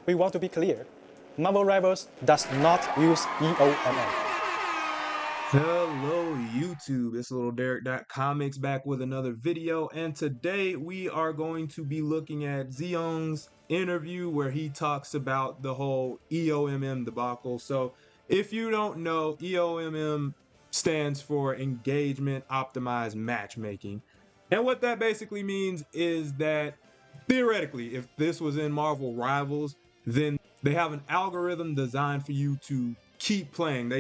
we want to be clear. Marvel Rivals does not use EOMM. Hello YouTube, it's Little Derek.comics back with another video, and today we are going to be looking at Zhiyong's interview where he talks about the whole EOMM debacle. So if you don't know, EOMM stands for Engagement Optimized Matchmaking. And what that basically means is that theoretically, if this was in Marvel Rivals, then they have an algorithm designed for you to keep playing.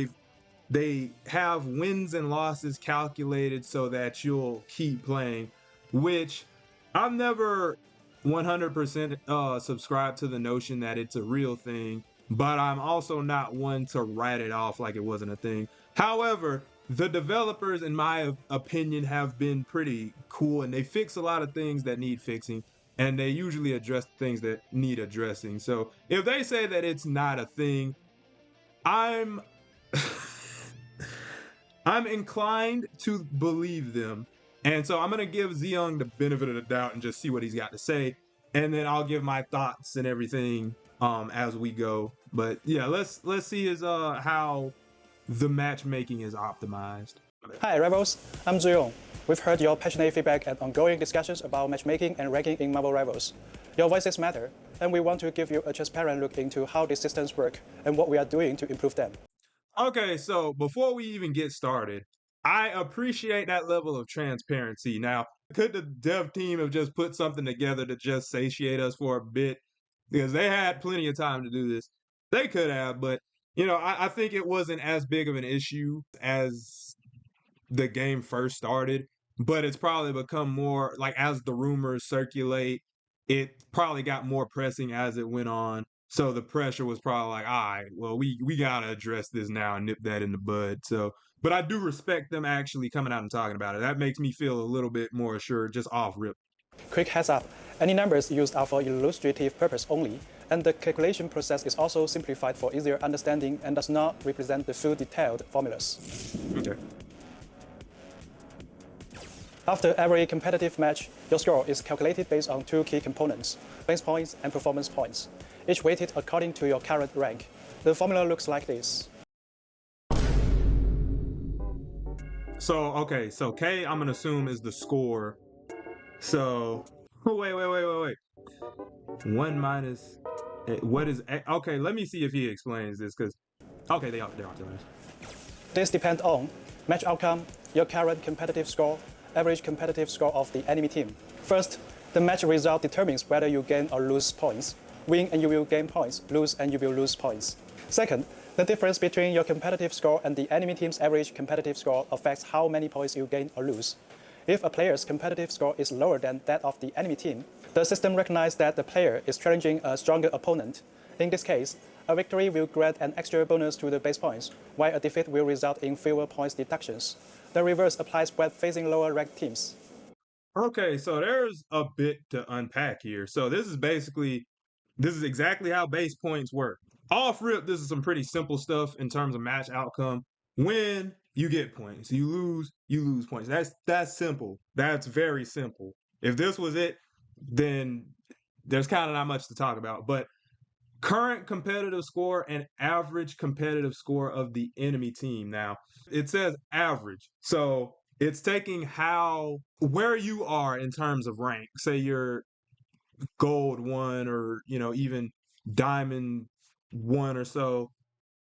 They have wins and losses calculated so that you'll keep playing, which I've never 100% subscribed to the notion that it's a real thing, but I'm also not one to write it off like it wasn't a thing. However, the developers, in my opinion, have been pretty cool, and they fix a lot of things that need fixing, and they usually address things that need addressing. So if they say that it's not a thing, I'm I'm inclined to believe them. And so I'm going to give Zhiyong the benefit of the doubt and just see what he's got to say. And then I'll give my thoughts and everything as we go. But yeah, let's see how the matchmaking is optimized. Hi Rivals, I'm Zhiyong. We've heard your passionate feedback and ongoing discussions about matchmaking and ranking in Marvel Rivals. Your voices matter, and we want to give you a transparent look into how these systems work and what we are doing to improve them. Okay, so before we even get started, I appreciate that level of transparency. Now, could the dev team have just put something together to just satiate us for a bit? Because they had plenty of time to do this. They could have, but I think it wasn't as big of an issue as the game first started. But it's probably become more like as the rumors circulate, it probably got more pressing as it went on. So the pressure was probably like, all right, well, we gotta address this now and nip that in the bud. So, but I do respect them actually coming out and talking about it. That makes me feel a little bit more assured, just off rip. Quick heads up, any numbers used are for illustrative purpose only, and the calculation process is also simplified for easier understanding and does not represent the full detailed formulas. Okay. After every competitive match, your score is calculated based on two key components, base points and performance points, each weighted according to your current rank. The formula looks like this. So, okay, so K, I'm gonna assume is the score. So, wait. 1 minus, what is, okay, let me see if he explains this, because, okay, they're telling us. This depends on match outcome, your current competitive score, average competitive score of the enemy team. First, the match result determines whether you gain or lose points. Win and you will gain points, lose and you will lose points. Second, the difference between your competitive score and the enemy team's average competitive score affects how many points you gain or lose. If a player's competitive score is lower than that of the enemy team, the system recognizes that the player is challenging a stronger opponent. In this case, a victory will grant an extra bonus to the base points, while a defeat will result in fewer points deductions. The reverse applies when facing lower ranked teams. Okay, so there's a bit to unpack here. So this is exactly how base points work. Off rip, this is some pretty simple stuff in terms of match outcome. Win, you get points. You lose points. That's simple. That's very simple. If this was it, then there's kind of not much to talk about. But current competitive score and average competitive score of the enemy team. Now, it says average. So it's taking where you are in terms of rank. Say you're gold 1 or, even diamond 1 or so,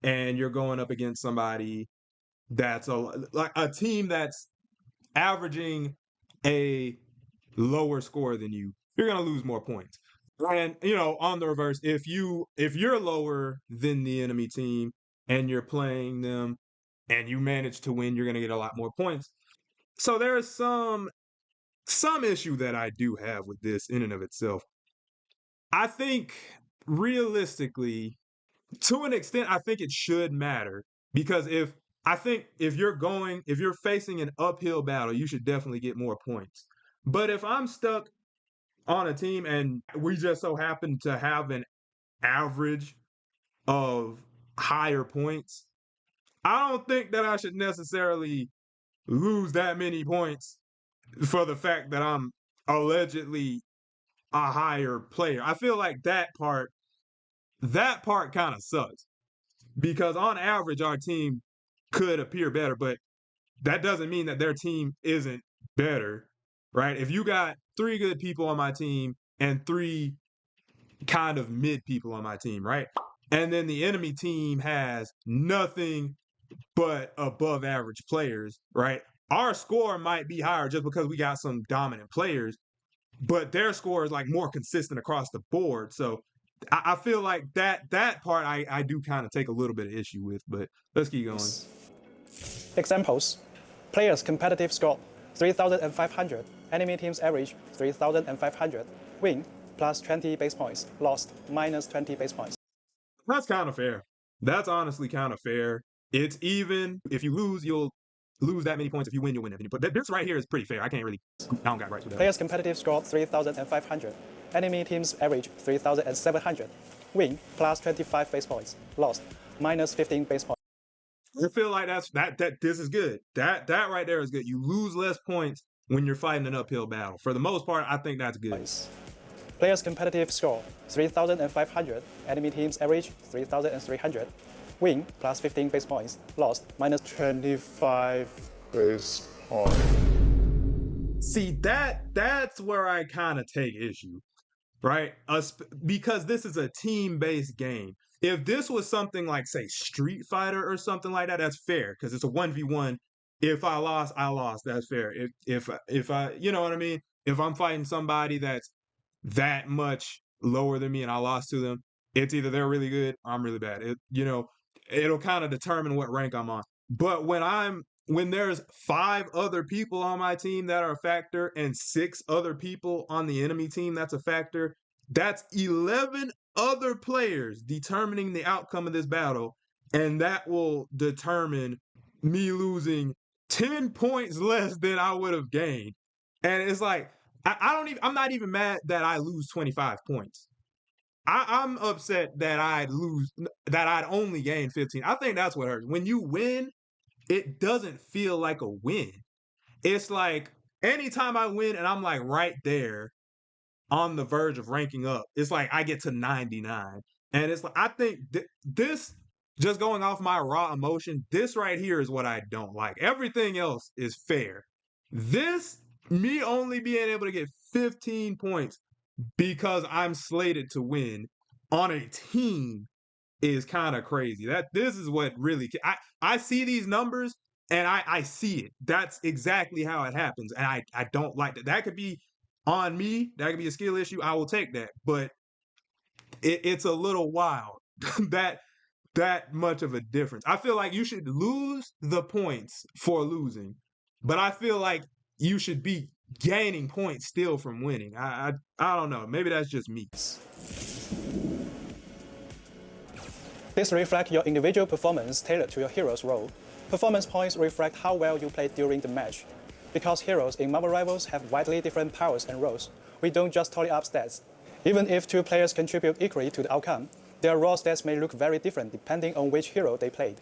and you're going up against somebody that's like a team that's averaging a lower score than you, you're going to lose more points. And on the reverse, if you're lower than the enemy team and you're playing them and you manage to win, you're going to get a lot more points. So there's some issue that I do have with this in and of itself. I think realistically, to an extent, I think it should matter, because if you're facing an uphill battle, you should definitely get more points. But if I'm stuck on a team and we just so happen to have an average of higher points, I don't think that I should necessarily lose that many points for the fact that I'm allegedly a higher player. I feel like that part that part kind of sucks because on average our team could appear better, but that doesn't mean that their team isn't better, right? If you got 3 good people on my team and 3 kind of mid people on my team, right? And then the enemy team has nothing but above average players, right? Our score might be higher just because we got some dominant players, but their score is like more consistent across the board. So I feel like that part I do kind of take a little bit of issue with, but let's keep going. Examples. Players' competitive score 3,500. Enemy team's average 3,500. Win plus 20 base points. Lost minus 20 base points. That's kind of fair. That's honestly kind of fair. It's even. If you lose, you'll lose that many points. If you win, you'll win that many. But this right here is pretty fair. I don't got rights with that. Players' competitive score 3,500. Enemy team's average 3,700. Win plus 25 base points. Lost minus 15 base points. I feel like this is good. That right there is good. You lose less points when you're fighting an uphill battle. For the most part, I think that's good. Players' competitive score 3,500. Enemy team's average 3,300. Win plus 15 base points. Lost minus 25 base points. See, that's where I kind of take issue, right? Because this is a team-based game. If this was something like, say, Street Fighter or something like that, that's fair because it's a 1v1. If I lost, I lost. That's fair. If I, you know what I mean? If I'm fighting somebody that's that much lower than me and I lost to them, it's either they're really good or I'm really bad. It'll kind of determine what rank I'm on. But when there's 5 other people on my team that are a factor and 6 other people on the enemy team that's a factor, that's 11 other players determining the outcome of this battle, and that will determine me losing 10 points less than I would have gained. And it's like I'm not even mad that I lose 25 points. I'm upset that I'd only gain 15. I think that's what hurts. When you win, it doesn't feel like a win. It's like anytime I win and I'm like right there on the verge of ranking up, it's like I get to 99. And it's like, I think this, just going off my raw emotion, this right here is what I don't like. Everything else is fair. This, me only being able to get 15 points because I'm slated to win on a team is kind of crazy. This is what really I see these numbers and I see it. That's exactly how it happens. And I don't like that. That could be on me. That could be a skill issue. I will take that. But it's a little wild that much of a difference. I feel like you should lose the points for losing, but I feel like you should be gaining points still from winning. I don't know. Maybe that's just me. This reflects your individual performance tailored to your hero's role. Performance points reflect how well you played during the match. Because heroes in Marvel Rivals have widely different powers and roles, we don't just tally up stats. Even if 2 players contribute equally to the outcome, their raw stats may look very different depending on which hero they played.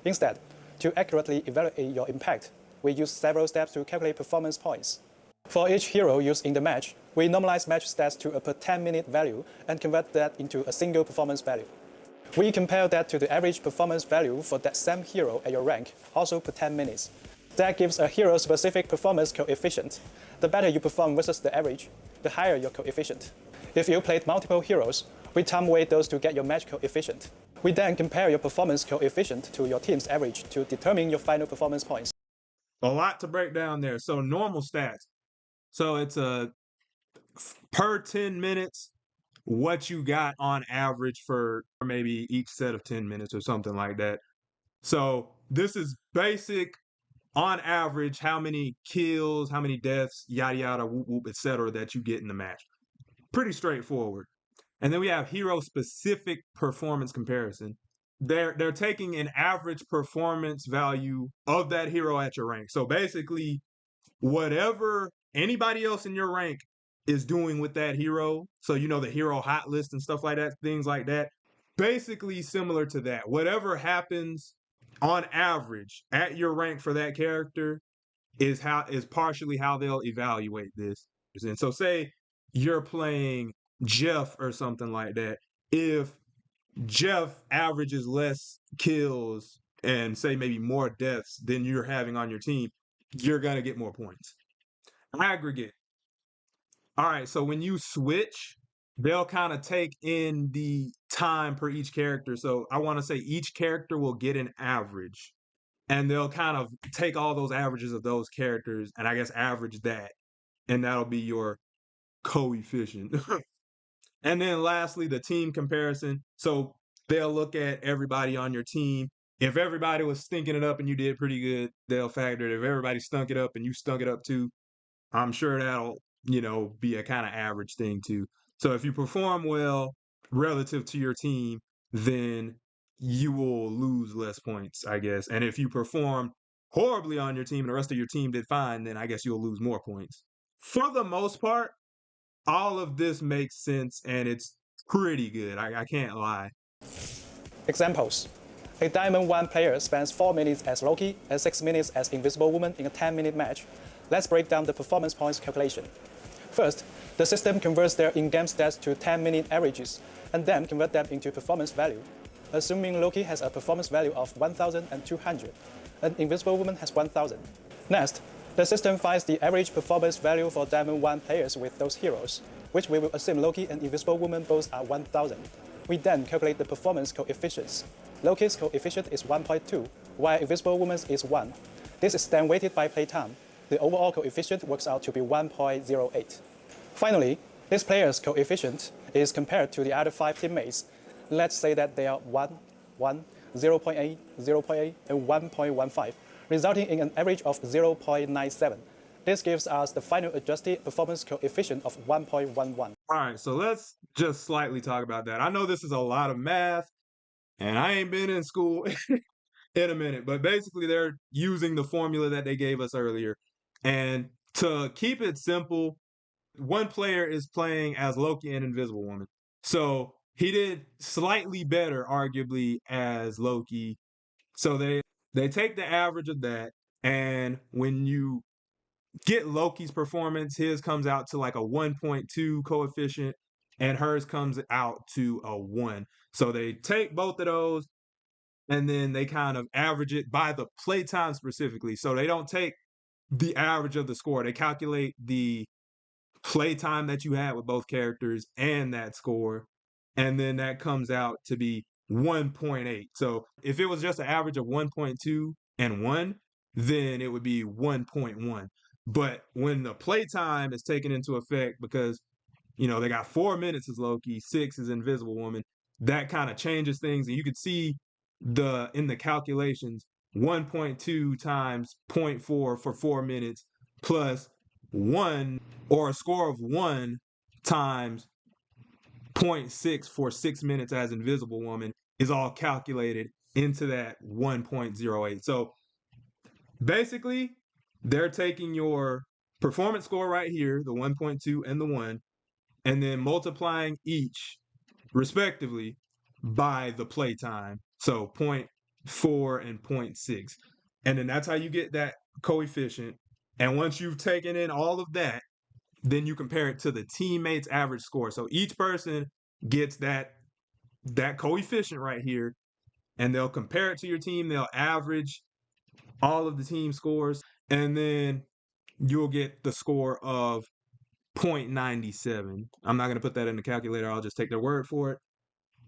Instead, to accurately evaluate your impact, we use several steps to calculate performance points. For each hero used in the match, we normalize match stats to a per 10-minute value and convert that into a single performance value. We compare that to the average performance value for that same hero at your rank, also per 10 minutes. That gives a hero-specific performance coefficient. The better you perform versus the average, the higher your coefficient. If you played multiple heroes, we time-weight those to get your match coefficient. We then compare your performance coefficient to your team's average to determine your final performance points. A lot to break down there. So normal stats. So it's per 10 minutes, what you got on average for maybe each set of 10 minutes or something like that. So this is basic on average, how many kills, how many deaths, yada yada, whoop whoop, etc. that you get in the match. Pretty straightforward. And then we have hero specific performance comparison. They're taking an average performance value of that hero at your rank. So basically, whatever anybody else in your rank is doing with that hero, so the hero hot list and stuff like that, things like that, basically similar to that. Whatever happens on average at your rank for that character is partially how they'll evaluate this. And so say you're playing Jeff or something like that. If Jeff averages less kills and say maybe more deaths than you're having on your team, you're going to get more points. Aggregate. All right, so when you switch, they'll kind of take in the time per each character. So I want to say each character will get an average, and they'll kind of take all those averages of those characters and I guess average that, and that'll be your coefficient. And then lastly, the team comparison. So they'll look at everybody on your team. If everybody was stinking it up and you did pretty good, they'll factor it. If everybody stunk it up and you stunk it up too, I'm sure that'll, be a kind of average thing too. So if you perform well relative to your team, then you will lose less points, I guess. And if you perform horribly on your team and the rest of your team did fine, then I guess you'll lose more points. For the most part, all of this makes sense and it's pretty good. I can't lie. Examples. A Diamond 1 player spends 4 minutes as Loki and 6 minutes as Invisible Woman in a 10-minute match. Let's break down the performance points calculation. First, the system converts their in-game stats to 10-minute averages and then convert them into performance value. Assuming Loki has a performance value of 1,200 and Invisible Woman has 1,000. Next, the system finds the average performance value for Diamond 1 players with those heroes, which we will assume Loki and Invisible Woman both are 1,000. We then calculate the performance coefficients. Loki's coefficient is 1.2, while Invisible Woman's is 1. This is then weighted by playtime. The overall coefficient works out to be 1.08. Finally, this player's coefficient is compared to the other 5 teammates. Let's say that they are 1, 1, 0.8, 0.8, and 1.15, resulting in an average of 0.97. This gives us the final adjusted performance coefficient of 1.11. All right, so let's just slightly talk about that. I know this is a lot of math, and I ain't been in school in a minute, but basically they're using the formula that they gave us earlier. And to keep it simple, one player is playing as Loki and Invisible Woman. So he did slightly better, arguably, as Loki. So they take the average of that, and when you get Loki's performance, his comes out to like a 1.2 coefficient, and hers comes out to a 1. So they take both of those, and then they kind of average it by the playtime specifically. So they don't take the average of the score. They calculate the playtime that you had with both characters and that score, and then that comes out to be 1.8. So if it was just an average of 1.2 and 1, then it would be 1.1. But when the playtime is taken into effect, because they got 4 minutes as Loki, 6 is Invisible Woman, that kind of changes things, and you could see in the calculations 1.2 times 0.4 for 4 minutes plus 1, or a score of 1 times 0.6 for 6 minutes as Invisible Woman is all calculated into that 1.08. So basically, they're taking your performance score right here, the 1.2 and the 1, and then multiplying each respectively by the playtime. So 0.4 and 0.6. And then that's how you get that coefficient. And once you've taken in all of that, then you compare it to the teammate's average score. So each person gets that coefficient right here, and they'll compare it to your team. They'll average all of the team scores, and then you'll get the score of 0.97. I'm not going to put that in the calculator. I'll just take their word for it.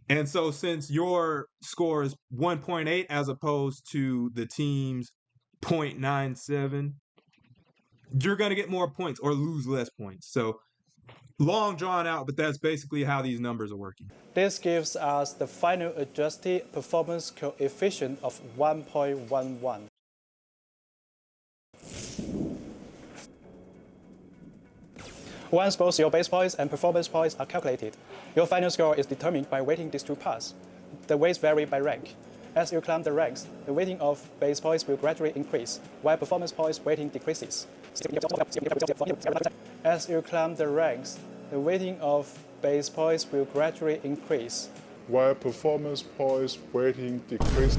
And so since your score is 1.8 as opposed to the team's 0.97, you're going to get more points or lose less points. So long drawn out, but that's basically how these numbers are working. This gives us the final adjusted performance coefficient of 1.11. Once both your base points and performance points are calculated, your final score is determined by weighting these two parts. The weights vary by rank. As you climb the ranks, the weighting of base points will gradually increase, while performance points weighting decreases. As you climb the ranks, the weighting of base points will gradually increase, while performance points weighting decreases.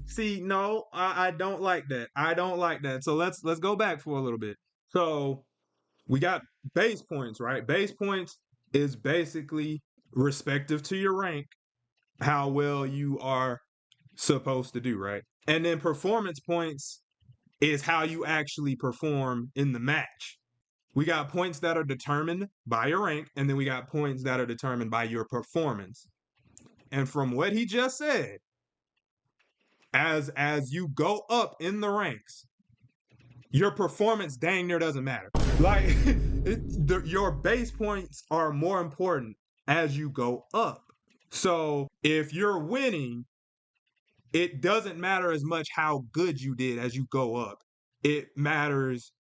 See, no, I don't like that. I don't like that. So let's go back for a little bit. So we got base points, right? Base points is basically respective to your rank, how well you are supposed to do, right? And then performance points is how you actually perform in the match. We got points that are determined by your rank, and then we got points that are determined by your performance. And from what he just said, as you go up in the ranks, your performance dang near doesn't matter. Like your base points are more important as you go up. So if you're winning, it doesn't matter as much how good you did as you go up. It matters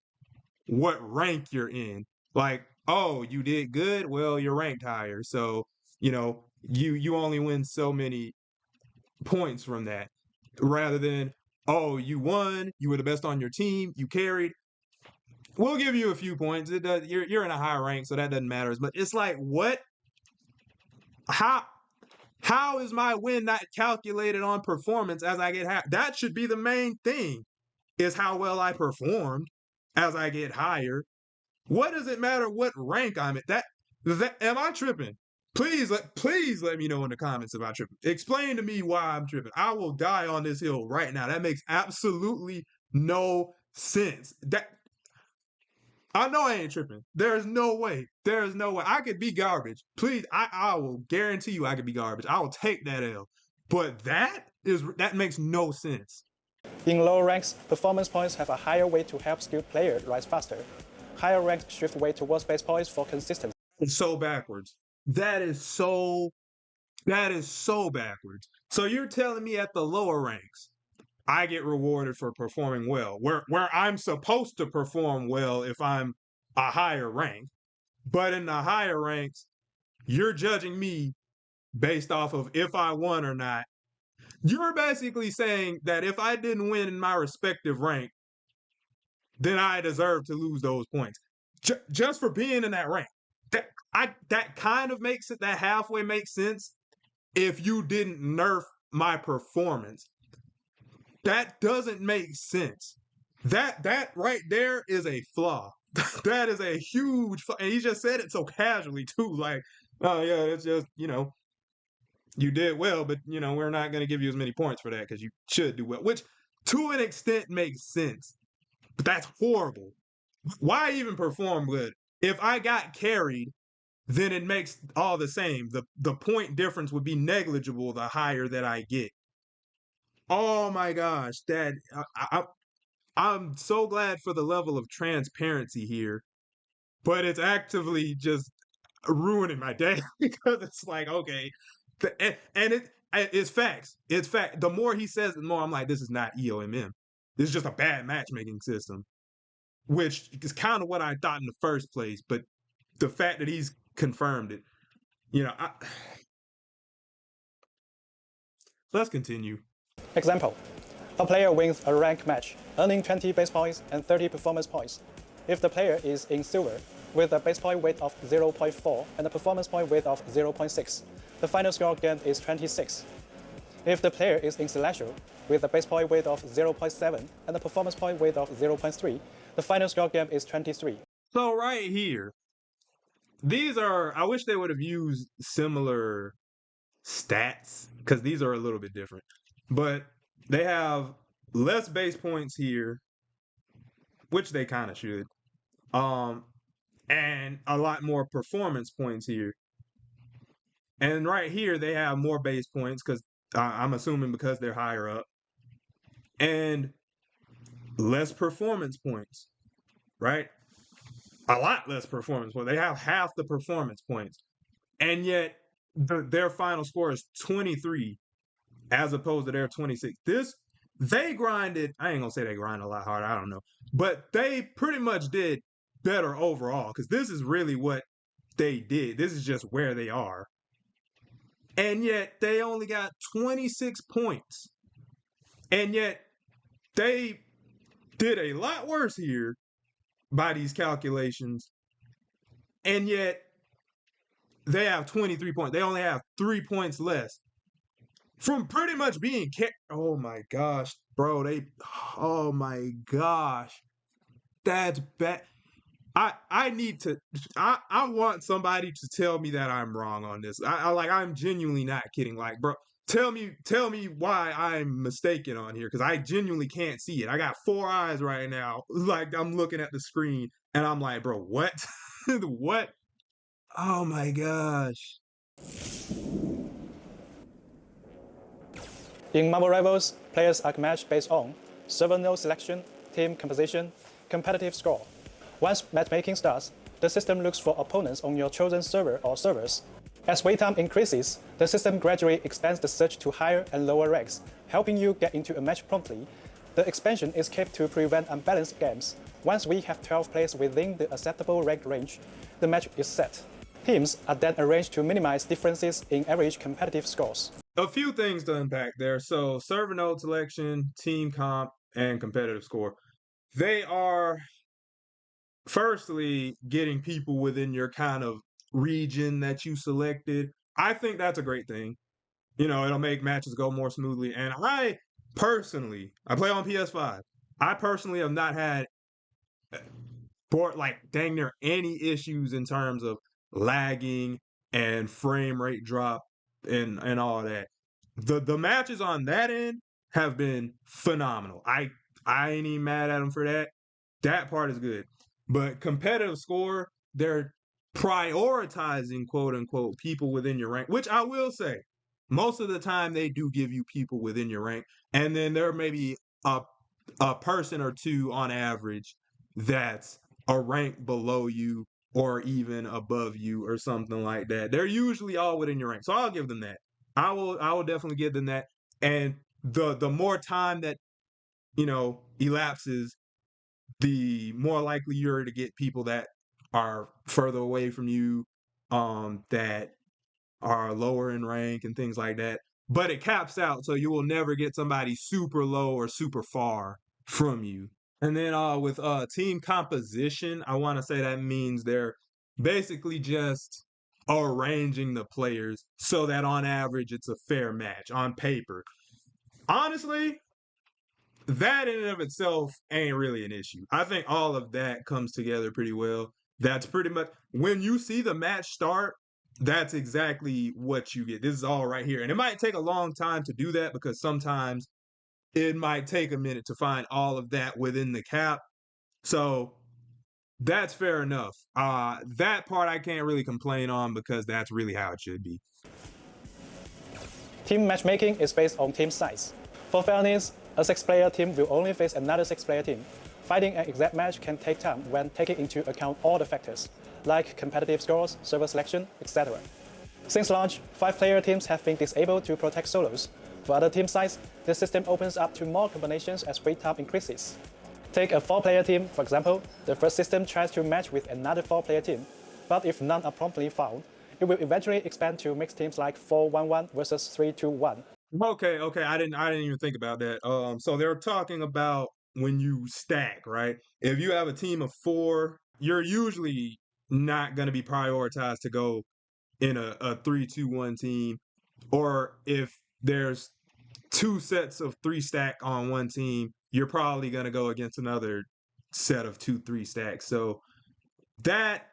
what rank you're in. Like, oh, you did good, well, you're ranked higher. So, you only win so many points from that. Rather than, oh, you won, you were the best on your team, you carried. We'll give you a few points. It does, you're in a higher rank, so that doesn't matter as much. It's like, what? How is my win not calculated on performance as I get higher? That should be the main thing, is how well I performed as I get higher. What does it matter what rank I'm at? That am I tripping? Please let me know in the comments if I'm tripping. Explain to me why I'm tripping. I will die on this hill right now. That makes absolutely no sense. That I know I ain't tripping. There's no way. There's no way. I could be garbage. Please, I will guarantee you I could be garbage. I will take that L. But that makes no sense. In lower ranks, performance points have a higher weight to help skilled players rise faster. Higher ranks shift weight towards base points for consistency. It's so backwards. That is so backwards. So you're telling me at the lower ranks, I get rewarded for performing well, where I'm supposed to perform well if I'm a higher rank. But in the higher ranks, you're judging me based off of if I won or not. You're basically saying that if I didn't win in my respective rank, then I deserve to lose those points just for being in that rank. That kind of makes it, that halfway makes sense if you didn't nerf my performance. That doesn't make sense. That right there is a flaw. That is a huge flaw. And he just said it so casually too. Like, oh yeah, it's just, you did well, but we're not going to give you as many points for that because you should do well, which to an extent makes sense. But that's horrible. Why even perform good? If I got carried, then it makes all the same. The point difference would be negligible the higher that I get. Oh my gosh, Dad. I'm so glad for the level of transparency here, but it's actively just ruining my day because it's like, okay, it's facts. It's fact. The more he says, the more I'm like, this is not EOMM. This is just a bad matchmaking system, which is kind of what I thought in the first place. But the fact that he's confirmed it, let's continue. Example, a player wins a rank match, earning 20 base points and 30 performance points. If the player is in silver, with a base point weight of 0.4 and a performance point weight of 0.6, the final score gained is 26. If the player is in celestial, with a base point weight of 0.7 and a performance point weight of 0.3, the final score gained is 23. So right here, I wish they would have used similar stats because these are a little bit different. But they have less base points here, which they kind of should, and a lot more performance points here. And right here, they have more base points because I'm assuming because they're higher up, and less performance points, right? A lot less performance points. They have half the performance points, and yet their final score is 23 as opposed to their 26. They grinded. I ain't gonna say they grinded a lot harder. I don't know, but they pretty much did better overall because this is really what they did. This is just where they are, and yet they only got 26 points, and yet they did a lot worse here by these calculations, and yet they have 23 points. They only have 3 points less from pretty much being oh my gosh, bro. Oh my gosh. That's bad. I need to I want somebody to tell me that I'm wrong on this. I'm genuinely not kidding. Like, bro, tell me why I'm mistaken on here, because I genuinely can't see it. I got 4 eyes right now. Like, I'm looking at the screen and I'm like, bro, what? What? Oh my gosh. In Marvel Rivals, players are matched based on server node selection, team composition, competitive score. Once matchmaking starts, the system looks for opponents on your chosen server or servers. As wait time increases, the system gradually expands the search to higher and lower ranks, helping you get into a match promptly. The expansion is kept to prevent unbalanced games. Once we have 12 players within the acceptable rank range, the match is set. Teams are then arranged to minimize differences in average competitive scores. A few things to unpack there. So, server node selection, team comp, and competitive score. They are firstly getting people within your kind of region that you selected. I think that's a great thing. It'll make matches go more smoothly. And I play on PS5. I personally have not had like dang near any issues in terms of lagging and frame rate drop and all that. The matches on that end have been phenomenal. I ain't even mad at them for that. That part is good. But competitive score, they're prioritizing, quote unquote, people within your rank, which I will say, most of the time they do give you people within your rank. And then there may be a person or two on average that's a rank below you or even above you or something like that. They're usually all within your rank. So I'll give them that. I will definitely give them that. And the more time that elapses, the more likely you're to get people that are further away from you, that are lower in rank and things like that. But it caps out, so you will never get somebody super low or super far from you. And then with team composition, I want to say that means they're basically just arranging the players so that on average it's a fair match on paper. Honestly, that in and of itself ain't really an issue. I think all of that comes together pretty well. That's pretty much when you see the match start, that's exactly what you get. This is all right here. And it might take a long time to do that because sometimes it might take a minute to find all of that within the cap. So that's fair enough. That part I can't really complain on because that's really how it should be. Team matchmaking is based on team size. For fairness, a 6-player team will only face another 6-player team. Finding an exact match can take time when taking into account all the factors, like competitive scores, server selection, etc. Since launch, 5-player teams have been disabled to protect solos. For other team size, the system opens up to more combinations as wait time increases. Take a 4-player team, for example. The first system tries to match with another 4-player team, but if none are promptly found, it will eventually expand to mixed teams like 4-1-1 versus 3-2-1. Okay. I didn't even think about that. So they're talking about when you stack, right? If you have a team of 4, you're usually not going to be prioritized to go in a 3-2-1 team, or if there's 2 sets of 3 stack on one team, you're probably going to go against another set of 2-3 stacks. So that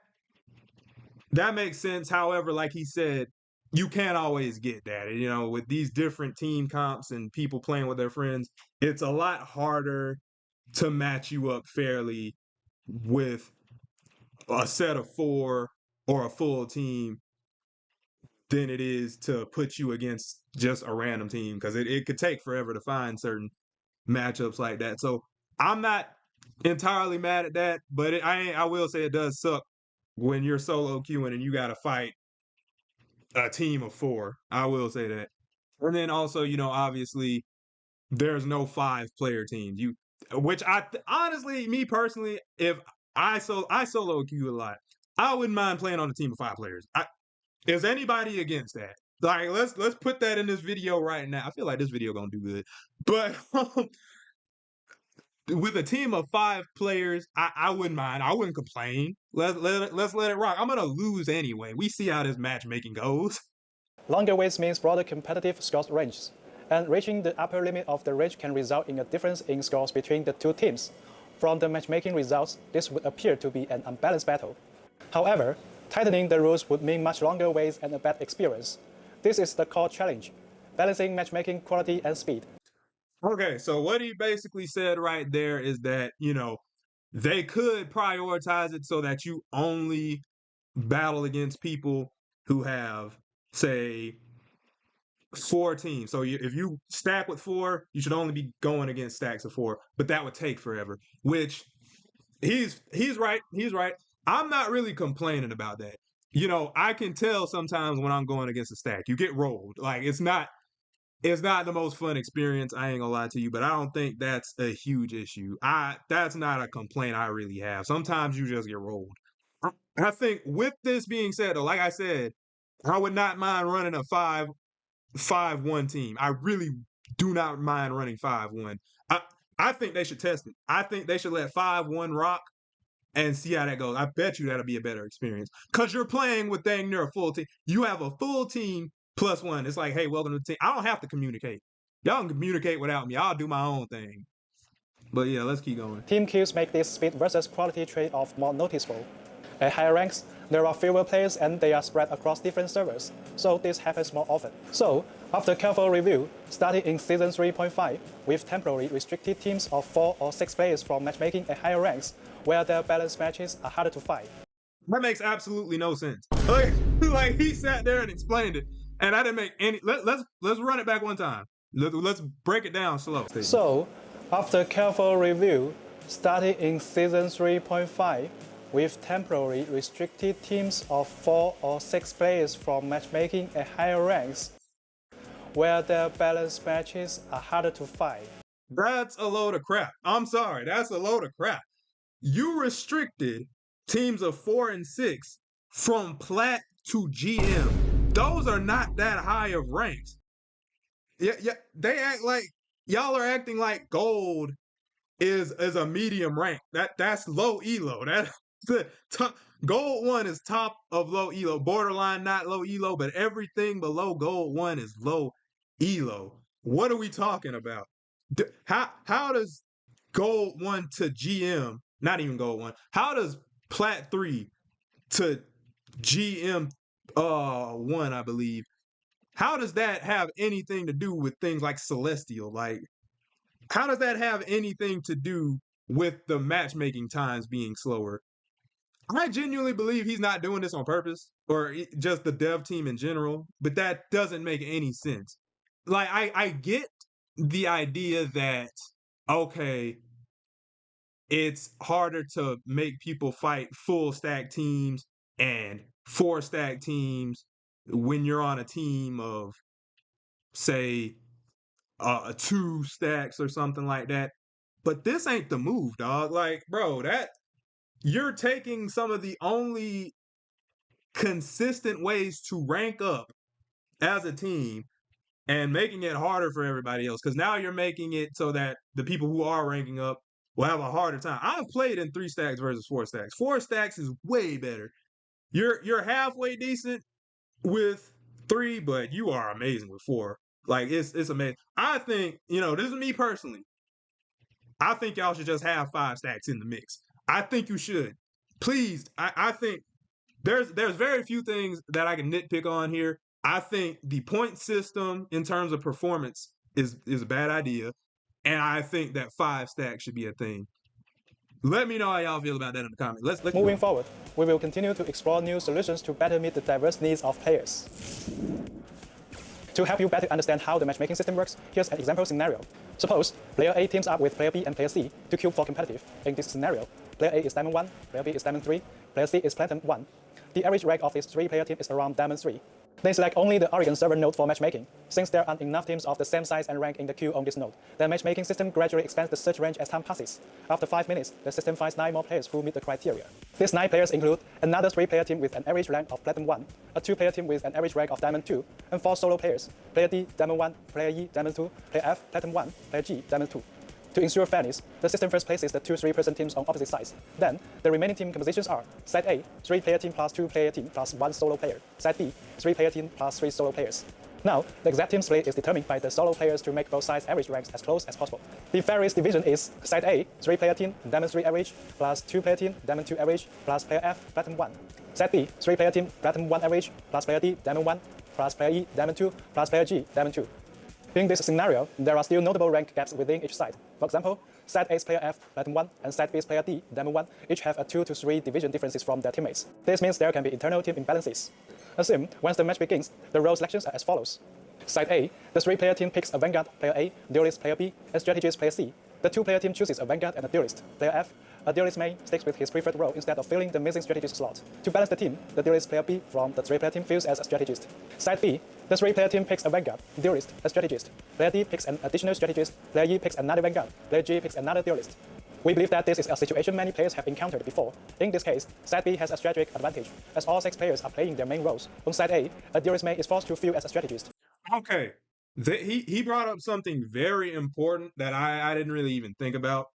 makes sense. However, like he said, you can't always get that. With these different team comps and people playing with their friends, it's a lot harder to match you up fairly with a set of 4 or a full team than it is to put you against just a random team, because it could take forever to find certain matchups like that. So I'm not entirely mad at that, but I will say it does suck when you're solo queuing and you got to fight a team of 4. I will say that. And then also, obviously, there's no 5-player teams. Which honestly, me personally, if I solo queue a lot, I wouldn't mind playing on a team of 5 players. Is anybody against that? Like, let's put that in this video right now. I feel like this video gonna do good, but with a team of 5 players, I wouldn't mind. I wouldn't complain. Let's let it rock. I'm gonna lose anyway. We see how this matchmaking goes. Longer waits means broader competitive scores ranges, and reaching the upper limit of the range can result in a difference in scores between the two teams. From the matchmaking results, this would appear to be an unbalanced battle. However, tightening the rules would mean much longer waits and a bad experience. This is the core challenge, balancing matchmaking quality and speed. Okay, so what he basically said right there is that, they could prioritize it so that you only battle against people who have, say, 4 teams. So if you stack with 4, you should only be going against stacks of 4, but that would take forever, which he's right. He's right. I'm not really complaining about that. I can tell sometimes when I'm going against a stack, you get rolled. Like it's not the most fun experience. I ain't gonna lie to you, but I don't think that's a huge issue. That's not a complaint I really have. Sometimes you just get rolled. I think with this being said, though, like I said, I would not mind running a 5-1 team. I really do not mind running 5-1. I think they should test it. I think they should let 5-1 rock and see how that goes. I bet you that'll be a better experience because you're playing with dang near a full team. You have a full team plus 1. It's like, hey, welcome to the team. I don't have to communicate. Y'all can communicate without me. I'll do my own thing. But yeah, let's keep going. Team kills make this speed versus quality trade-off more noticeable. At higher ranks, there are fewer players and they are spread across different servers, so this happens more often. So, after careful review, starting in Season 3.5, with temporarily restricted teams of 4 or 6 players from matchmaking at higher ranks, where their balanced matches are harder to find. That makes absolutely no sense. Like he sat there and explained it, and I didn't make any. Let's run it back one time. Let's break it down slow. So, after careful review, starting in Season 3.5, with temporarily restricted teams of 4 or 6 players from matchmaking at higher ranks, where their balanced matches are harder to find. That's a load of crap. I'm sorry, that's a load of crap. You restricted teams of 4 and 6 from Plat to GM. Those are not that high of ranks. Yeah, they act like y'all are acting like gold is a medium rank. That's low elo. That's the top. Gold 1 is top of low elo. Borderline not low elo, but everything below gold 1 is low elo. What are we talking about? How does gold 1 to GM, not even gold 1, how does Plat 3 to GM 1, I believe, how does that have anything to do with things like Celestial? Like, how does that have anything to do with the matchmaking times being slower? I genuinely believe he's not doing this on purpose, or just the dev team in general, but that doesn't make any sense. Like, I get the idea that, okay, it's harder to make people fight full stack teams and 4 stack teams when you're on a team of, say, 2 stacks or something like that. But this ain't the move, dog. Like, bro, that you're taking some of the only consistent ways to rank up as a team and making it harder for everybody else. Because now you're making it so that the people who are ranking up will have a harder time. I've played in 3 stacks versus 4 stacks. 4 stacks is way better. You're halfway decent with 3, but you are amazing with 4. Like, it's amazing. I think, this is me personally. I think y'all should just have 5 stacks in the mix. I think you should. Please, I think there's very few things that I can nitpick on here. I think the point system in terms of performance is a bad idea. And I think that 5 stacks should be a thing. Let me know how y'all feel about that in the comments. Let's Moving forward, we will continue to explore new solutions to better meet the diverse needs of players. To help you better understand how the matchmaking system works, here's an example scenario. Suppose player A teams up with player B and player C to queue for competitive. In this scenario, player A is Diamond 1, player B is Diamond 3, player C is Platinum 1. The average rank of this 3-player team is around Diamond 3. Then select only the Oregon server node for matchmaking. Since there aren't enough teams of the same size and rank in the queue on this node, the matchmaking system gradually expands the search range as time passes. After 5 minutes, the system finds 9 more players who meet the criteria. These 9 players include another 3-player team with an average rank of Platinum 1, a 2-player team with an average rank of Diamond 2, and 4 solo players, player D, Diamond 1, player E, Diamond 2, player F, Platinum 1, player G, Diamond 2. To ensure fairness, the system first places the 2 3-person teams on opposite sides. Then, the remaining team compositions are Side A, 3-player team plus 2-player team plus 1 solo player. Side B, 3-player team plus 3 solo players. Now, the exact team split is determined by the solo players to make both sides' average ranks as close as possible. The Ferris division is Side A, 3-player team, Diamond 3 average, plus 2-player team, Diamond 2 average, plus player F, Platinum 1. Side B, 3-player team, Platinum 1 average, plus player D, Diamond 1, plus player E, Diamond 2, plus player G, Diamond 2. In this scenario, there are still notable rank gaps within each side. For example, Side A's player F, Platinum 1, and Side B's player D, Diamond 1, each have a 2 to 3 division differences from their teammates. This means there can be internal team imbalances. Assume, once the match begins, the role selections are as follows. Side A, the 3-player team picks a Vanguard, player A, Duelist, player B, and Strategist, player C. The 2-player team chooses a Vanguard and a Duelist, player F. A Duelist may stick with his preferred role instead of filling the missing Strategist slot. To balance the team, the Duelist player B from the 3-player team fills as a Strategist. Side B, the 3-player team picks a Vanguard, Duelist, a Strategist. Player D picks an additional Strategist, player E picks another Vanguard, player G picks another Duelist. We believe that this is a situation many players have encountered before. In this case, Side B has a strategic advantage, as all 6 players are playing their main roles. On Side A Duelist may is forced to fill as a Strategist. Okay. He brought up something very important that I didn't really even think about.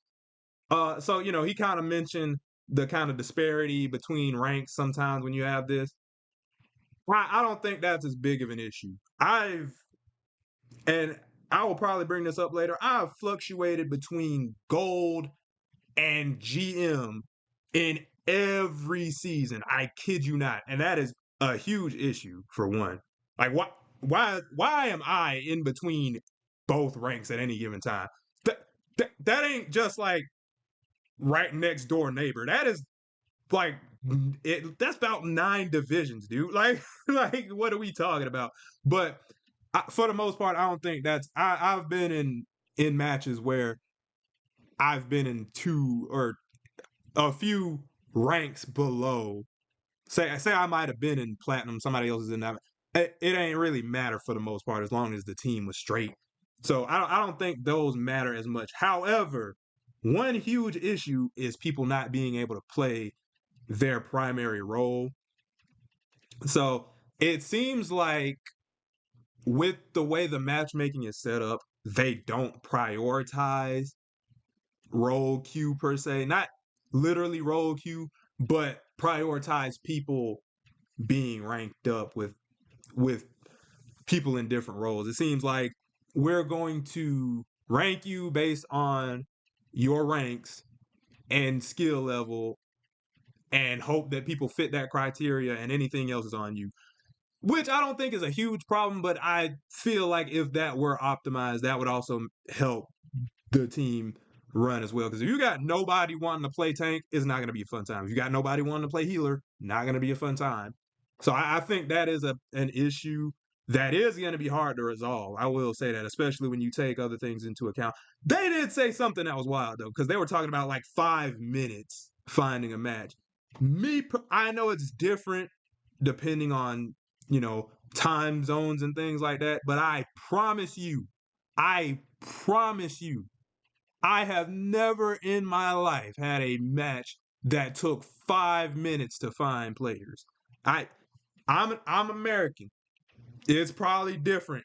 So, you know, he kind of mentioned the kind of disparity between ranks sometimes when you have this. I don't think that's as big of an issue. And I will probably bring this up later, I've fluctuated between gold and GM in every season. I kid you not. And that is a huge issue for one. Like why am I in between both ranks at any given time? That ain't just like right next door neighbor. That is like that's about 9 divisions, dude. Like what are we talking about? But for the most part, I don't think that's I've been in matches where I've been in 2 or a few ranks below. Say I might have been in platinum, somebody else is in that. It ain't really matter for the most part as long as the team was straight. So I don't think those matter as much. However, one huge issue is people not being able to play their primary role. So it seems like with the way the matchmaking is set up, they don't prioritize role queue per se. Not literally role queue, but prioritize people being ranked up with people in different roles. It seems like we're going to rank you based on your ranks and skill level and hope that people fit that criteria and anything else is on you, which I don't think is a huge problem, but I feel like if that were optimized, that would also help the team run as well. Because if you got nobody wanting to play tank, it's not going to be a fun time. If you got nobody wanting to play healer, not going to be a fun time. So I think that is an issue that is going to be hard to resolve. I will say that, especially when you take other things into account. They did say something that was wild, though, because they were talking about like 5 minutes finding a match. I know it's different depending on, you know, time zones and things like that, but I promise you, I have never in my life had a match that took 5 minutes to find players. I'm American. It's probably different.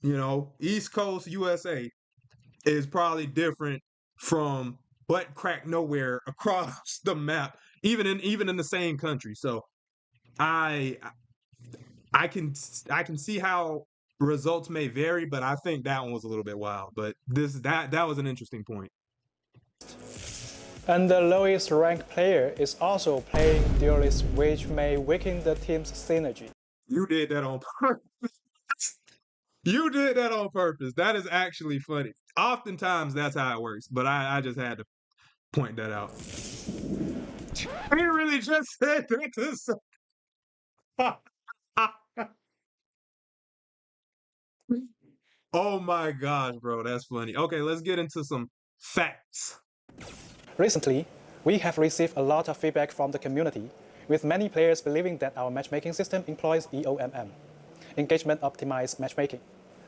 You know, East Coast USA is probably different from butt crack nowhere across the map, even in the same country. So I can see how results may vary, but I think that one was a little bit wild. But that was an interesting point. And the lowest ranked player is also playing Duelist, which may weaken the team's synergy. You did that on purpose. You did that on purpose. That is actually funny. Oftentimes that's how it works, but I just had to point that out. He really just said that to Oh my gosh, bro, that's funny. Okay, let's get into some facts. Recently, we have received a lot of feedback from the community, with many players believing that our matchmaking system employs EOMM, engagement optimized matchmaking.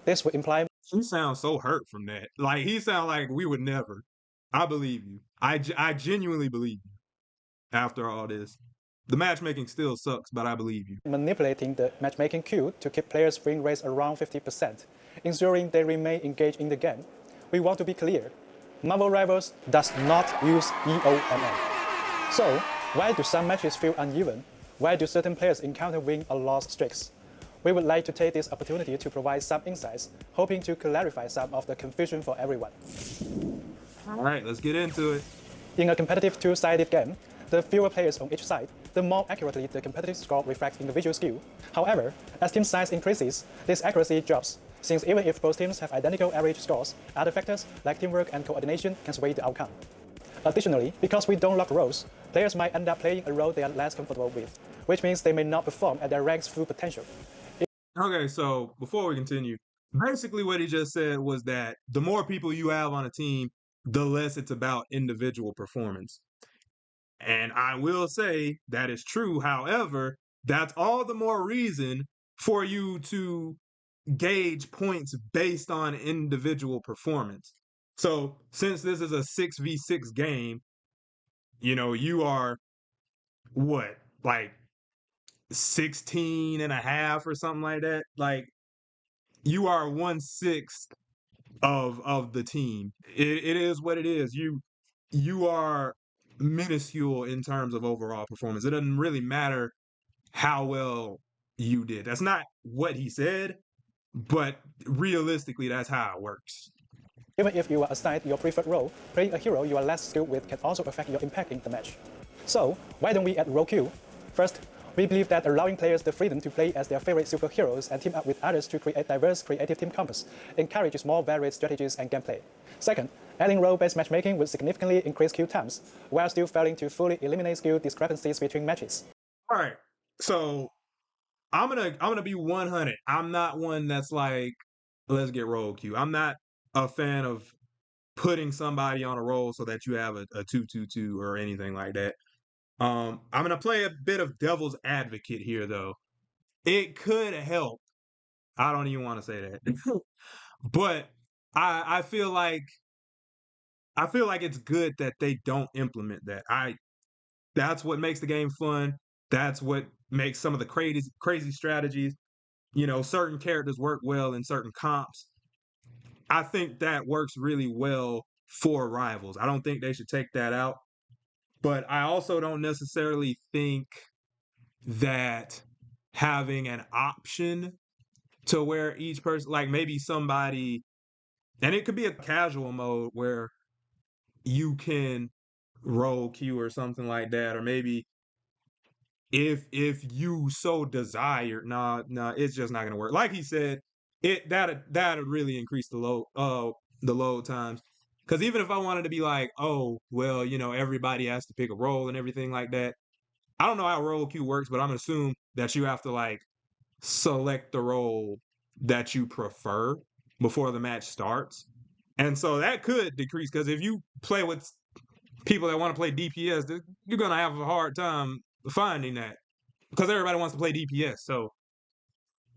This would imply... He sounds so hurt from that. Like, he sounds like we would never. I believe you. I genuinely believe you after all this. The matchmaking still sucks, but I believe you. Manipulating the matchmaking queue to keep players' win rates around 50%, ensuring they remain engaged in the game. We want to be clear. Marvel Rivals does not use EOMM. So, why do some matches feel uneven? Why do certain players encounter win or loss streaks? we would like to take this opportunity to provide some insights, hoping to clarify some of the confusion for everyone. All right, let's get into it. In a competitive two-sided game, the fewer players on each side, the more accurately the competitive score reflects individual skill. However, as team size increases, this accuracy drops, since even if both teams have identical average scores, other factors like teamwork and coordination can sway the outcome. Additionally, because we don't lock roles, players might end up playing a role they are less comfortable with, which means they may not perform at their rank's full potential. Okay, so before we continue, basically what he just said was that the more people you have on a team, the less it's about individual performance. And I will say that is true. However, that's all the more reason for you to gauge points based on individual performance. So since this is a 6v6 game, you are what, like 16 and a half or something like that? Like you are 1/6 of the team. It is what it is. You are minuscule in terms of overall performance. It doesn't really matter how well you did. That's not what he said, but realistically, that's how it works. Even if you are assigned your preferred role, playing a hero you are less skilled with can also affect your impact in the match. So, why don't we add role queue? First, we believe that allowing players the freedom to play as their favorite superheroes and team up with others to create diverse creative team compass encourages more varied strategies and gameplay. Second, adding role-based matchmaking will significantly increase queue times, while still failing to fully eliminate skill discrepancies between matches. All right, so I'm gonna be 100. I'm not one that's like, let's get role queue. I'm not a fan of putting somebody on a roll so that you have a 2-2-2 or anything like that. I'm gonna play a bit of devil's advocate here, though. It could help. I don't even want to say that, but I feel like it's good that they don't implement that. That's what makes the game fun. That's what makes some of the crazy strategies. Certain characters work well in certain comps. I think that works really well for rivals. I don't think they should take that out. But I also don't necessarily think that having an option to where each person, like maybe somebody, and it could be a casual mode where you can roll queue or something like that, or maybe if you so desire, it's just not gonna work. Like he said, that'd really increase the load times. Because even if I wanted to be like, oh, well, everybody has to pick a role and everything like that. I don't know how role queue works, but I'm gonna assume that you have to like select the role that you prefer before the match starts. And so that could decrease, because if you play with people that want to play DPS, you're gonna have a hard time finding that, because everybody wants to play DPS. So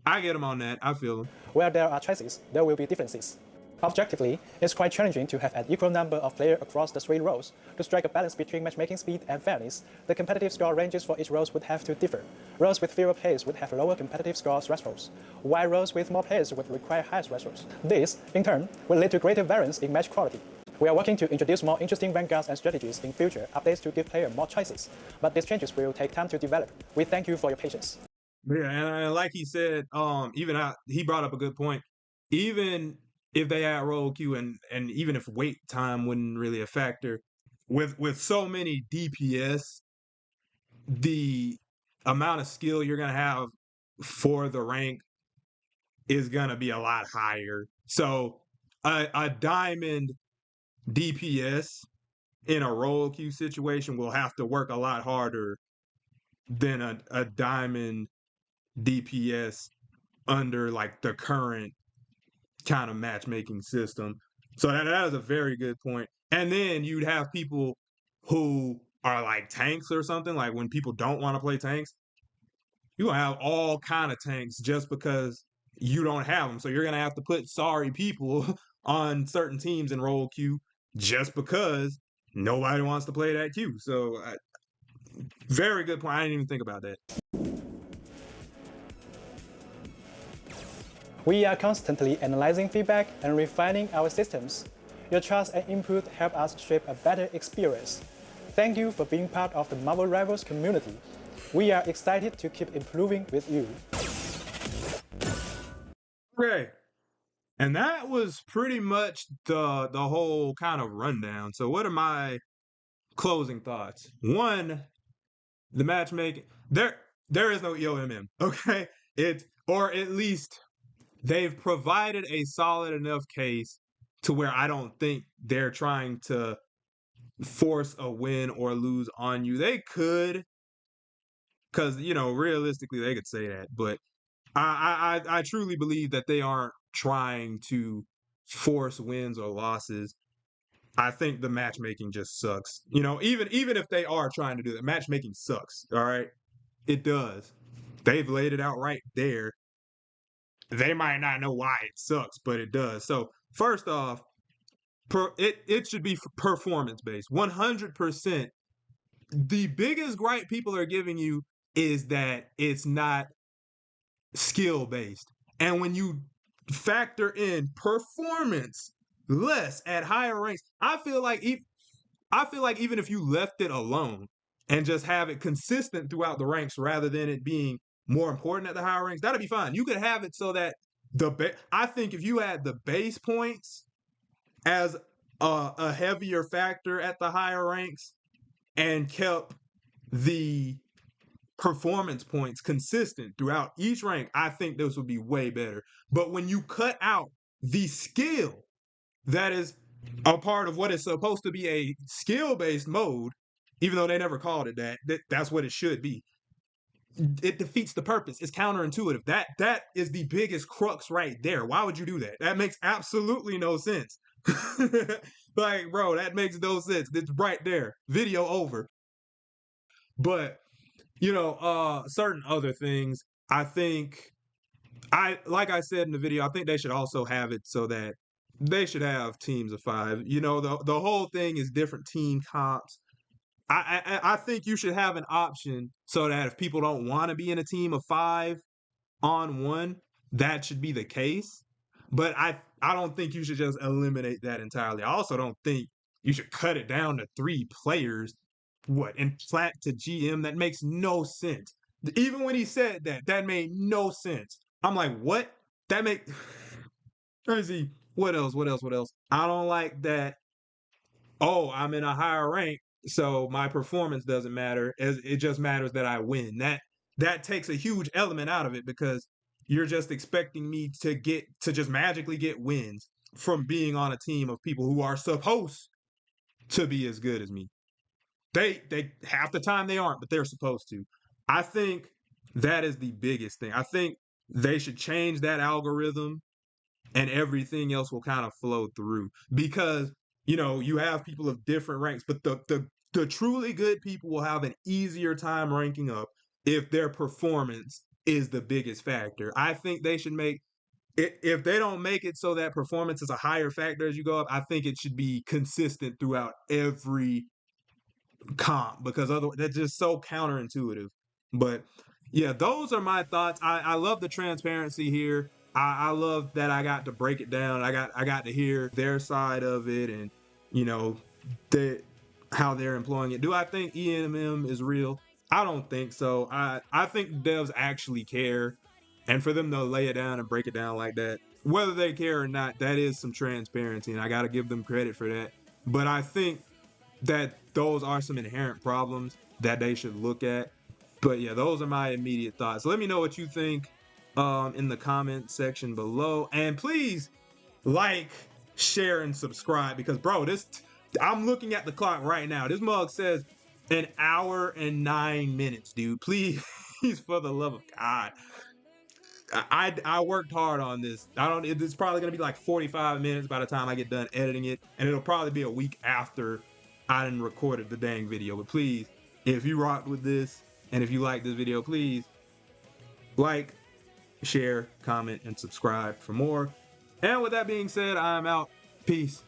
I get them on that. I feel them. Where there are choices, there will be differences. Objectively, it's quite challenging to have an equal number of players across the three roles. To strike a balance between matchmaking speed and fairness, the competitive score ranges for each role would have to differ. Roles with fewer players would have lower competitive score thresholds, while roles with more players would require higher thresholds. This, in turn, will lead to greater variance in match quality. We are working to introduce more interesting vanguards and strategies in future updates to give players more choices, but these changes will take time to develop. We thank you for your patience. Yeah, and like he said, he brought up a good point. Even if they add role queue and even if wait time wouldn't really a factor, with so many DPS, the amount of skill you're gonna have for the rank is gonna be a lot higher. So a diamond DPS in a role queue situation will have to work a lot harder than a diamond DPS under like the current kind of matchmaking system. So that is a very good point. And then you'd have people who are like tanks or something. Like when people don't want to play tanks, you're gonna have all kind of tanks just because you don't have them. So you're gonna have to put sorry people on certain teams in role queue just because nobody wants to play that queue. So very good point. I didn't even think about that. We are constantly analyzing feedback and refining our systems. Your trust and input help us shape a better experience. Thank you for being part of the Marvel Rivals community. We are excited to keep improving with you. Okay. And that was pretty much the whole kind of rundown. So what are my closing thoughts? One, the matchmaking, there is no EOMM, okay? Or at least they've provided a solid enough case to where I don't think they're trying to force a win or lose on you. They could, because realistically they could say that, but I truly believe that they aren't trying to force wins or losses. I think the matchmaking just sucks. Even if they are trying to do that, matchmaking sucks. All right, it does. They've laid it out right there. They might not know why it sucks, but it does. So first off, it should be performance based. 100%. The biggest gripe people are giving you is that it's not skill based. And when you factor in performance less at higher ranks, I feel like even if you left it alone and just have it consistent throughout the ranks rather than it being more important at the higher ranks, that'd be fine. You could have it so that I think if you had the base points as a heavier factor at the higher ranks and kept the performance points consistent throughout each rank, I think this would be way better. But when you cut out the skill that is a part of what is supposed to be a skill-based mode, even though they never called it that, that's what it should be. It defeats the purpose. It's counterintuitive. That is the biggest crux right there. Why would you do that? That makes absolutely no sense. Like, bro, that makes no sense. It's right there. Video over. But certain other things, I think like I said in the video, I think they should also have it so that they should have teams of 5. The whole thing is different team comps. I think you should have an option so that if people don't want to be in a team of 5 on 1, that should be the case. But I don't think you should just eliminate that entirely. I also don't think you should cut it down to 3 players. And flat to GM? That makes no sense. Even when he said that made no sense. I'm like, what? That make Let me see. What else? I don't like that. Oh, I'm in a higher rank, so my performance doesn't matter. It just matters that I win. That takes a huge element out of it because you're just expecting me to just magically get wins from being on a team of people who are supposed to be as good as me. They half the time they aren't, but they're supposed to. I think that is the biggest thing. I think they should change that algorithm and everything else will kind of flow through because you have people of different ranks, but the truly good people will have an easier time ranking up if their performance is the biggest factor. I think they should make it, if they don't make it so that performance is a higher factor as you go up, I think it should be consistent throughout every comp because otherwise that's just so counterintuitive. But yeah, those are my thoughts. I love the transparency here. I love that I got to break it down. I got to hear their side of it and how they're employing it. Do I think EOMM is real? I don't think so. I think devs actually care, and for them to lay it down and break it down like that, whether they care or not, that is some transparency, and I got to give them credit for that. But I think that those are some inherent problems that they should look at. But yeah, those are my immediate thoughts. Let me know what you think in the comment section below. And please like, share, and subscribe because, bro, I'm looking at the clock right now. This mug says 1 hour and 9 minutes, dude. Please, for the love of God. I worked hard on this. It's probably gonna be like 45 minutes by the time I get done editing it, and it'll probably be a week after I done recorded the dang video. But please, if you rocked with this and if you like this video, please like, share, comment, and subscribe for more. And with that being said, I'm out. Peace.